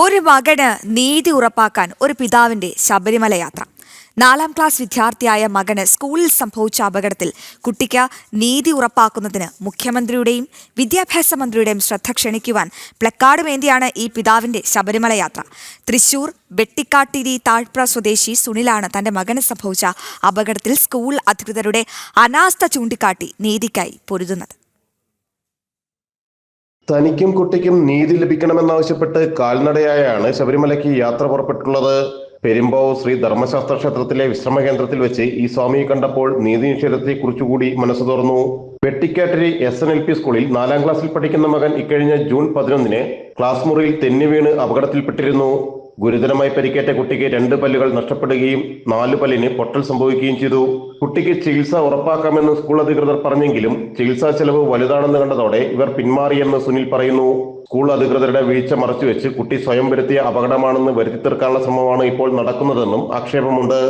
ഒരു മകന് നീതി ഉറപ്പാക്കാൻ ഒരു പിതാവിന്റെ ശബരിമല യാത്ര. 4ാം ക്ലാസ് വിദ്യാർത്ഥിയായ മകന് സ്കൂളിൽ സംഭവിച്ച അപകടത്തിൽ കുട്ടിക്ക് നീതി ഉറപ്പാക്കുന്നതിന് മുഖ്യമന്ത്രിയുടെയും വിദ്യാഭ്യാസ മന്ത്രിയുടെയും ശ്രദ്ധ ക്ഷണിക്കുവാൻ പ്ലക്കാർഡുമേന്തിയാണ് ഈ പിതാവിന്റെ ശബരിമല യാത്ര. തൃശൂർ വെട്ടിക്കാട്ടിരി താഴ്പ്ര സ്വദേശി സുനിലാണ് തന്റെ മകന് സംഭവിച്ച അപകടത്തിൽ സ്കൂൾ അധികൃതരുടെ അനാസ്ഥ ചൂണ്ടിക്കാട്ടി നീതിക്കായി പൊരുതുന്നത്. തനിക്കും കുട്ടിക്കും നീതി ലഭിക്കണമെന്നാവശ്യപ്പെട്ട് കാൽനടയായാണ് ശബരിമലയ്ക്ക് യാത്ര പുറപ്പെട്ടുള്ളത്. പെരുമ്പാവൂർ ശ്രീ ധർമ്മശാസ്ത്ര ക്ഷേത്രത്തിലെ വിശ്രമ കേന്ദ്രത്തിൽ വെച്ച് ഈ സ്വാമിയെ കണ്ടപ്പോൾ നീതി നിഷേധത്തെ കുറിച്ചുകൂടി മനസ്സ് തുറന്നു. വെട്ടിക്കാട്ടിരി SNLP സ്കൂളിൽ 4ാം ക്ലാസ്സിൽ പഠിക്കുന്ന മകൻ ഇക്കഴിഞ്ഞ ജൂൺ 11-ന് ക്ലാസ് മുറിയിൽ തെന്നി വീണ് അപകടത്തിൽപ്പെട്ടിരുന്നു. ഗുരുതരമായി പരിക്കേറ്റ കുട്ടിക്ക് 2 പല്ലുകൾ നഷ്ടപ്പെടുകയും 4 പല്ലിന് പൊട്ടൽ സംഭവിക്കുകയും ചെയ്തു. കുട്ടിക്ക് ചികിത്സ ഉറപ്പാക്കാമെന്ന് സ്കൂൾ അധികൃതർ പറഞ്ഞെങ്കിലും ചികിത്സാ ചെലവ് വലുതാണെന്ന് കണ്ടതോടെ ഇവർ പിന്മാറിയെന്ന് സുനിൽ പറയുന്നു. സ്കൂൾ അധികൃതരുടെ വീഴ്ച മറച്ചുവെച്ച് കുട്ടി സ്വയം വരുത്തിയ അപകടമാണെന്ന് വരുത്തി തീർക്കാനുള്ള ശ്രമമാണ് ഇപ്പോൾ നടക്കുന്നതെന്നും ആക്ഷേപമുണ്ട്.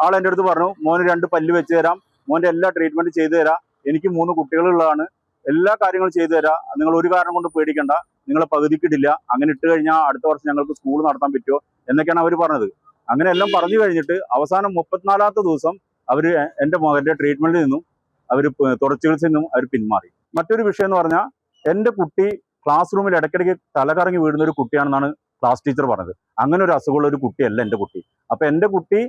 ആൾ എൻ്റെ അടുത്ത് പറഞ്ഞു, മോന് 2 പല്ല് വെച്ച് തരാം, മോന്റെ എല്ലാ ട്രീറ്റ്മെന്റ് ചെയ്തു തരാം, എനിക്ക് 3 കുട്ടികളുള്ളതാണ്, എല്ലാ കാര്യങ്ങളും ചെയ്തു തരാം, നിങ്ങൾ ഒരു കാരണം കൊണ്ട് പേടിക്കണ്ട, നിങ്ങളെ പകുതിക്കിടില്ല, അങ്ങനെ ഇട്ട് കഴിഞ്ഞാൽ അടുത്ത വർഷം ഞങ്ങൾക്ക് സ്കൂൾ നടത്താൻ പറ്റുമോ എന്നൊക്കെയാണ് അവർ പറഞ്ഞത്. അങ്ങനെ എല്ലാം പറഞ്ഞു കഴിഞ്ഞിട്ട് അവസാനം 34ാമത്തെ ദിവസം അവർ എൻ്റെ മകന്റെ ട്രീറ്റ്മെന്റിൽ നിന്നും അവർ തുടർ ചികിത്സയിൽ നിന്നും അവർ പിന്മാറി. മറ്റൊരു വിഷയം എന്ന് പറഞ്ഞാൽ എൻ്റെ കുട്ടി ക്ലാസ് റൂമിൽ ഇടയ്ക്കിടയ്ക്ക് തലകറങ്ങി വീഴുന്ന ഒരു കുട്ടിയാണെന്നാണ് ക്ലാസ് ടീച്ചർ പറഞ്ഞത്. അങ്ങനെ ഒരു അസുഖമുള്ള ഒരു കുട്ടിയല്ല എൻ്റെ കുട്ടി. അപ്പൊ എൻ്റെ കുട്ടി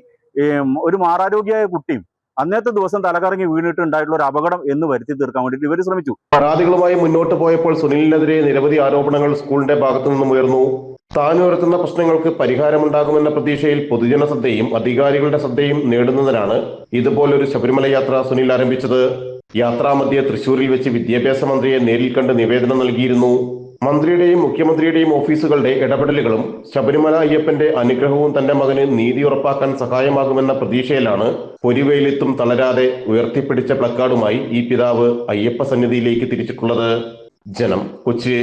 ഒരു മാറാരോഗ്യമായ കുട്ടിയും അന്നത്തെ ദിവസം തലകറങ്ങി വീണിട്ട് ഉണ്ടായിട്ടുള്ള ഒരു അപകടം എന്ന് വരുത്തി തീർക്കാൻ വേണ്ടിയിട്ട് ഇവർ ശ്രമിച്ചു. പരാതികളുമായി മുന്നോട്ട് പോയപ്പോൾ സുനിലിനെതിരെ നിരവധി ആരോപണങ്ങൾ സ്കൂളിന്റെ ഭാഗത്തു നിന്നും ഉയർന്നു. താൻ ഉയർത്തുന്ന പ്രശ്നങ്ങൾക്ക് പരിഹാരമുണ്ടാകുമെന്ന പ്രതീക്ഷയിൽ പൊതുജന ശ്രദ്ധയും അധികാരികളുടെ ശ്രദ്ധയും നേടുന്നതിനാണ് ഇതുപോലൊരു ശബരിമല യാത്ര സുനിൽ ആരംഭിച്ചത്. യാത്രാമധ്യേ തൃശൂരിൽ വെച്ച് വിദ്യാഭ്യാസ മന്ത്രിയെ നേരിൽ കണ്ട് നിവേദനം നൽകിയിരുന്നു. മന്ത്രിയുടെയും മുഖ്യമന്ത്രിയുടെയും ഓഫീസുകളുടെ ഇടപെടലുകളും ശബരിമല അയ്യപ്പന്റെ അനുഗ്രഹവും തന്റെ മകന് നീതി ഉറപ്പാക്കാൻ സഹായമാകുമെന്ന പ്രതീക്ഷയിലാണ് പൊരിവെയിലെത്തും തളരാതെ ഉയർത്തിപ്പിടിച്ച പ്ലക്കാർഡുമായി ഈ പിതാവ് അയ്യപ്പ സന്നിധിയിലേക്ക് തിരിച്ചിട്ടുള്ളത്. ജനം, കൊച്ചി.